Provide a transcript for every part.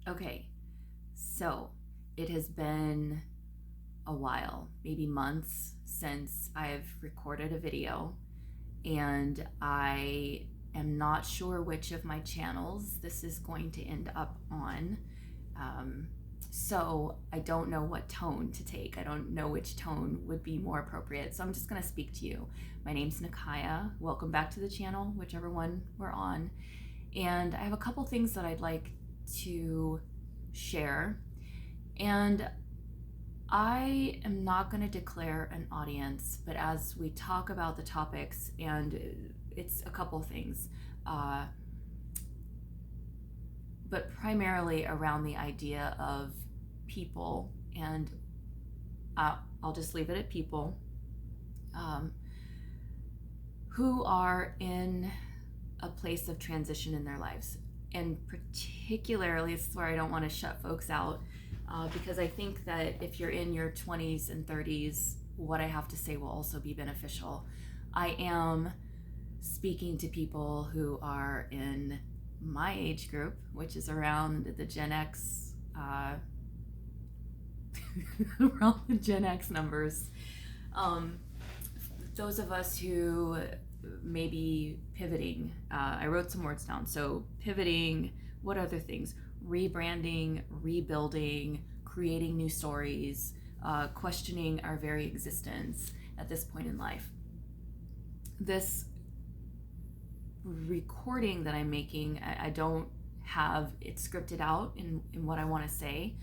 Okay, so it has been a while, maybe months, since I've recorded a video, and I am not sure which of my channels this is going to end up on. Um, so I don't know what tone to take. I don't know which tone would be more appropriate. So I'm just going to speak to you. My name's Nakaya. Welcome back to the channel, whichever one we're on. And I have a couple things that I'd like to share. And I am not going to declare an audience, but as we talk about the topics, and it's a couple things, but primarily around the idea of people, and I'll just leave it at people who are in a place of transition in their lives. And particularly, this is where I don't want to shut folks out, because I think that if you're in your 20s and 30s, what I have to say will also be beneficial. I am speaking to people who are in my age group, which is around the Gen X, around the Gen X numbers. Those of us who may be pivoting, I wrote some words down. So pivoting, what other things? Rebranding, rebuilding, creating new stories, questioning our very existence at this point in life. This recording that I'm making, I don't have it scripted out in what I want to say.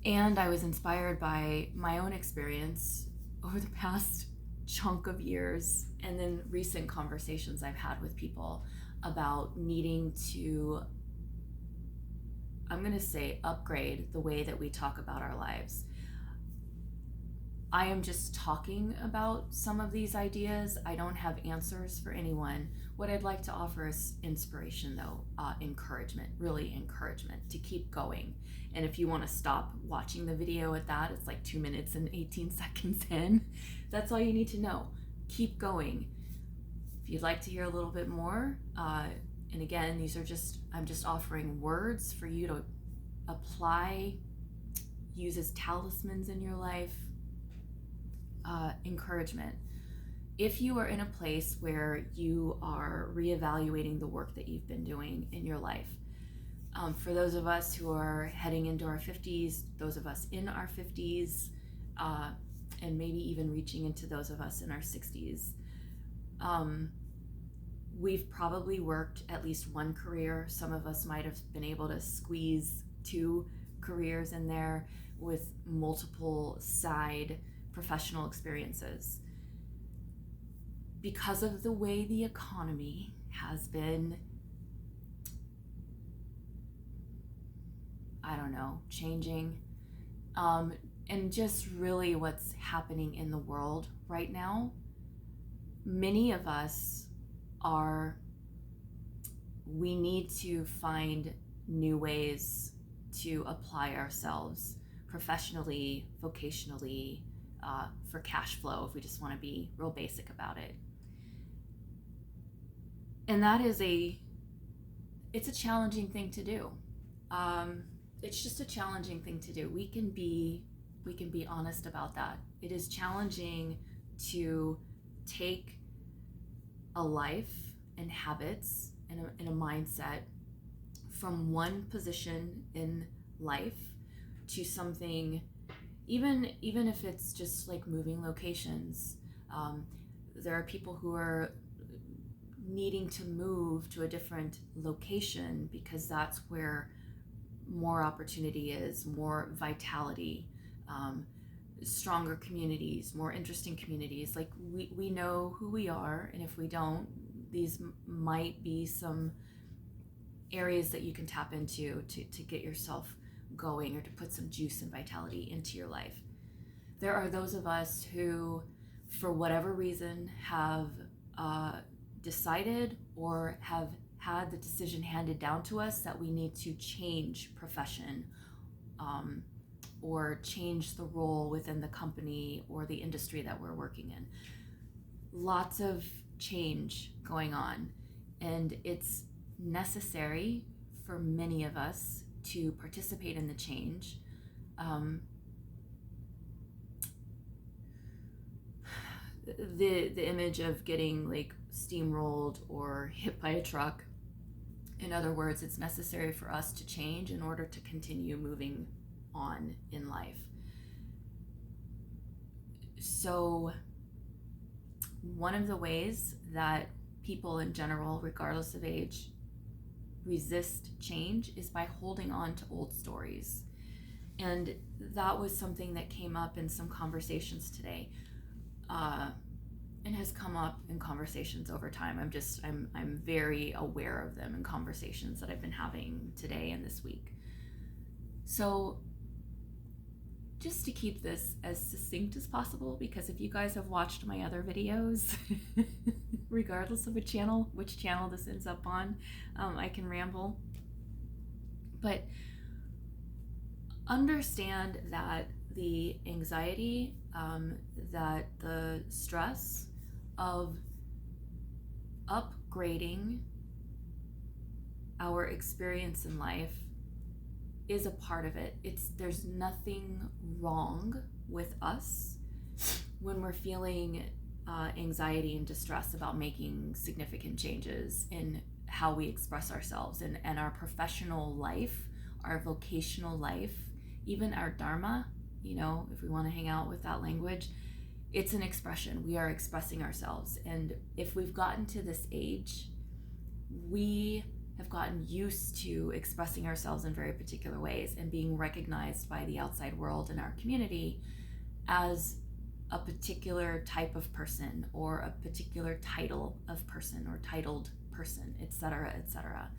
And I was inspired by my own experience over the past chunk of years, and then recent conversations I've had with people about needing to, I'm going to say, upgrade the way that we talk about our lives. I am just talking about some of these ideas. I don't have answers for anyone. What I'd like to offer is inspiration, though, encouragement, really encouragement to keep going. And if you want to stop watching the video at that, it's like 2 minutes and 18 seconds in. That's all you need to know. Keep going. If you'd like to hear a little bit more, and again, I'm just offering words for you to apply, use as talismans in your life. Encouragement. If you are in a place where you are reevaluating the work that you've been doing in your life, for those of us who are heading into our 50s, those of us in our 50s, and maybe even reaching into those of us in our 60s, we've probably worked at least one career. Some of us might have been able to squeeze 2 careers in there with multiple side professional experiences. Because of the way the economy has been, changing, and just really what's happening in the world right now, many of us we need to find new ways to apply ourselves professionally, vocationally, for cash flow, if we just want to be real basic about it. And that is it's a challenging thing to do. It's just a challenging thing to do. We can be honest about that. It is challenging to take a life and habits and a mindset from one position in life to something, even if it's just like moving locations. There are people who are needing to move to a different location because that's where more opportunity is, more vitality, stronger communities, more interesting communities. Like we know who we are, and if we don't, these might be some areas that you can tap into to get yourself going, or to put some juice and vitality into your life. There are those of us who, for whatever reason, have decided or have had the decision handed down to us that we need to change profession, or change the role within the company or the industry that we're working in. Lots of change going on, and it's necessary for many of us to participate in the change. The image of getting like steamrolled or hit by a truck. In other words, it's necessary for us to change in order to continue moving on in life. So one of the ways that people in general, regardless of age, resist change is by holding on to old stories. And that was something that came up in some conversations today, and has come up in conversations over time. I'm very aware of them in conversations that I've been having today and this week. So just to keep this as succinct as possible, because if you guys have watched my other videos, regardless of which channel this ends up on, I can ramble. But understand that the anxiety, that the stress of upgrading our experience in life is a part of it. There's nothing wrong with us when we're feeling anxiety and distress about making significant changes in how we express ourselves and our professional life, our vocational life, even our dharma, if we want to hang out with that language. It's an expression. We are expressing ourselves. And if we've gotten to this age, we have gotten used to expressing ourselves in very particular ways and being recognized by the outside world and our community as a particular type of person or a particular title of person or titled person, etc., etc.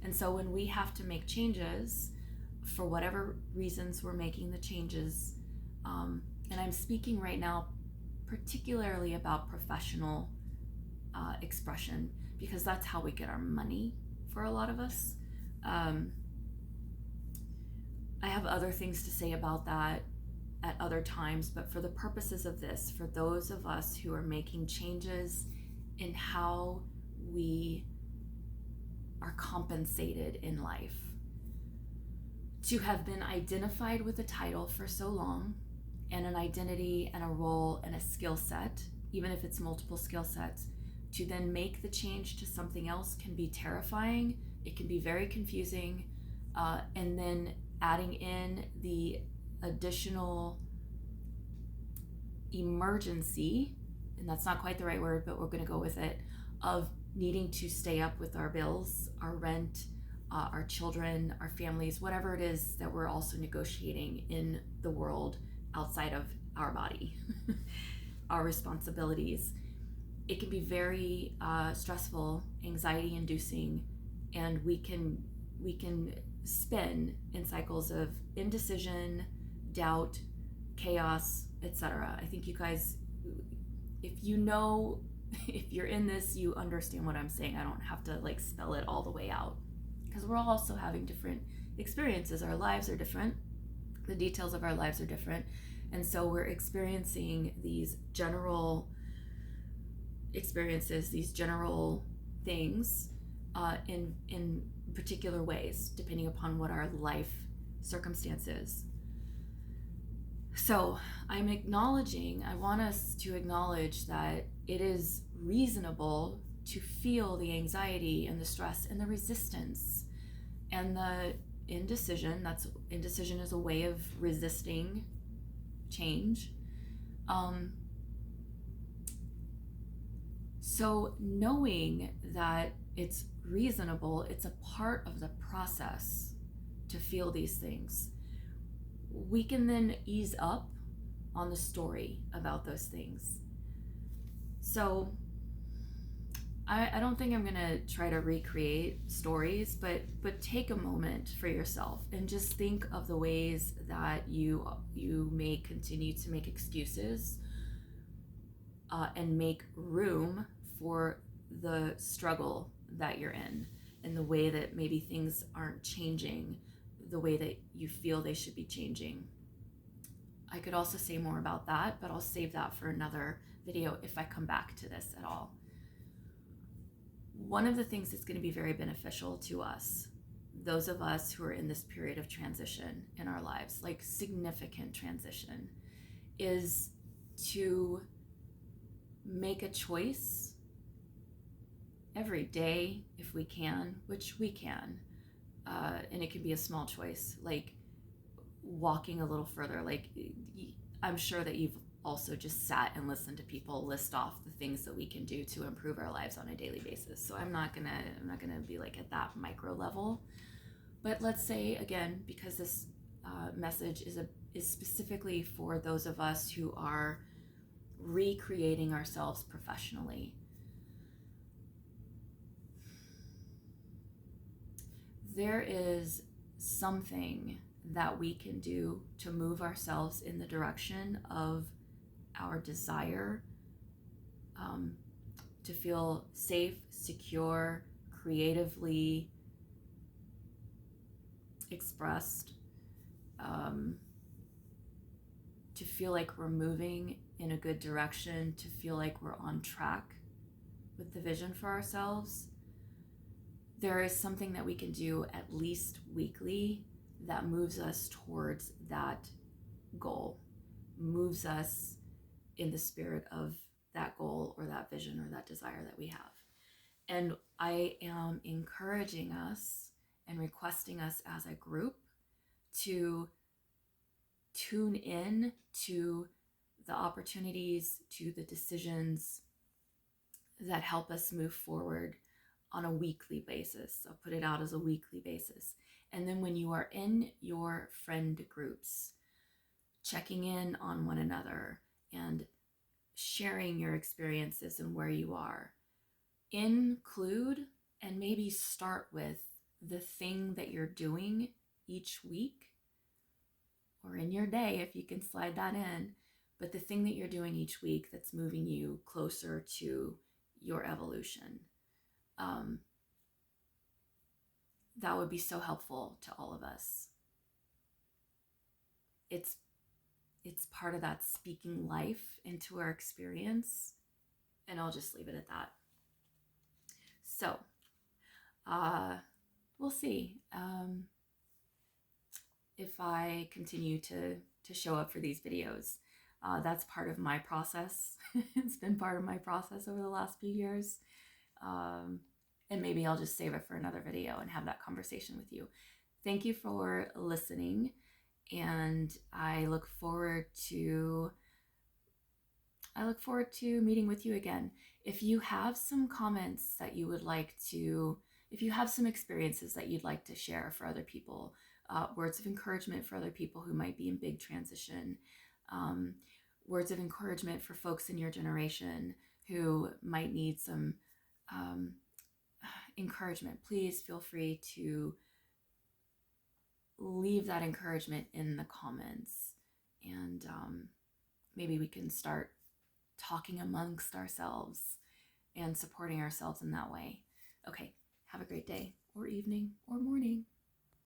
And so when we have to make changes, for whatever reasons we're making the changes, and I'm speaking right now particularly about professional expression, because that's how we get our money for a lot of us. I have other things to say about that at other times, but for the purposes of this, for those of us who are making changes in how we are compensated in life, to have been identified with a title for so long, and an identity and a role and a skill set, even if it's multiple skill sets, to then make the change to something else can be terrifying. It can be very confusing. And then adding in the additional emergency, and that's not quite the right word, but we're going to go with it, of needing to stay up with our bills, our rent, our children, our families, whatever it is that we're also negotiating in the world outside of our body, our responsibilities. It can be very stressful, anxiety-inducing, and we can spin in cycles of indecision, doubt, chaos, etc. I think you guys, if you're in this, you understand what I'm saying. I don't have to spell it all the way out, because we're all also having different experiences. Our lives are different. The details of our lives are different. And so we're experiencing these general experiences, these general things in particular ways, depending upon what our life circumstance is. So I want us to acknowledge that it is reasonable to feel the anxiety and the stress and the resistance and the indecision. Indecision is a way of resisting change. So knowing that it's reasonable, it's a part of the process to feel these things, we can then ease up on the story about those things. So I don't think I'm gonna try to recreate stories, but take a moment for yourself and just think of the ways that you may continue to make excuses and make room for the struggle that you're in, and the way that maybe things aren't changing the way that you feel they should be changing. I could also say more about that, but I'll save that for another video if I come back to this at all. One of the things that's going to be very beneficial to us those of us who are in this period of transition in our lives, like significant transition, is to make a choice every day if we can, which we can. And it can be a small choice, like walking a little further. Like, I'm sure that you've also just sat and listened to people list off the things that we can do to improve our lives on a daily basis. So I'm not gonna be like at that micro level. But let's say again, because this message is specifically for those of us who are recreating ourselves professionally. There is something that we can do to move ourselves in the direction of our desire to feel safe, secure, creatively expressed, to feel like we're moving in a good direction, to feel like we're on track with the vision for ourselves. There is something that we can do at least weekly that moves us towards that goal, moves us in the spirit of that goal or that vision or that desire that we have. And I am encouraging us and requesting us as a group to tune in to the opportunities, to the decisions that help us move forward on a weekly basis. I'll put it out as a weekly basis. And then when you are in your friend groups, checking in on one another and sharing your experiences and where you are, include and maybe start with the thing that you're doing each week or in your day, if you can slide that in, but the thing that you're doing each week that's moving you closer to your evolution. That would be so helpful to all of us. It's part of that speaking life into our experience, and I'll just leave it at that. So, we'll see if I continue to show up for these videos. That's part of my process. It's been part of my process over the last few years. And maybe I'll just save it for another video and have that conversation with you. Thank you for listening, and I look forward to meeting with you again. If you have some comments that you would like to, if you have some experiences that you'd like to share for other people, words of encouragement for other people who might be in big transition, words of encouragement for folks in your generation who might need some encouragement, please feel free to leave that encouragement in the comments, and maybe we can start talking amongst ourselves and supporting ourselves in that way. Okay, have a great day or evening or morning.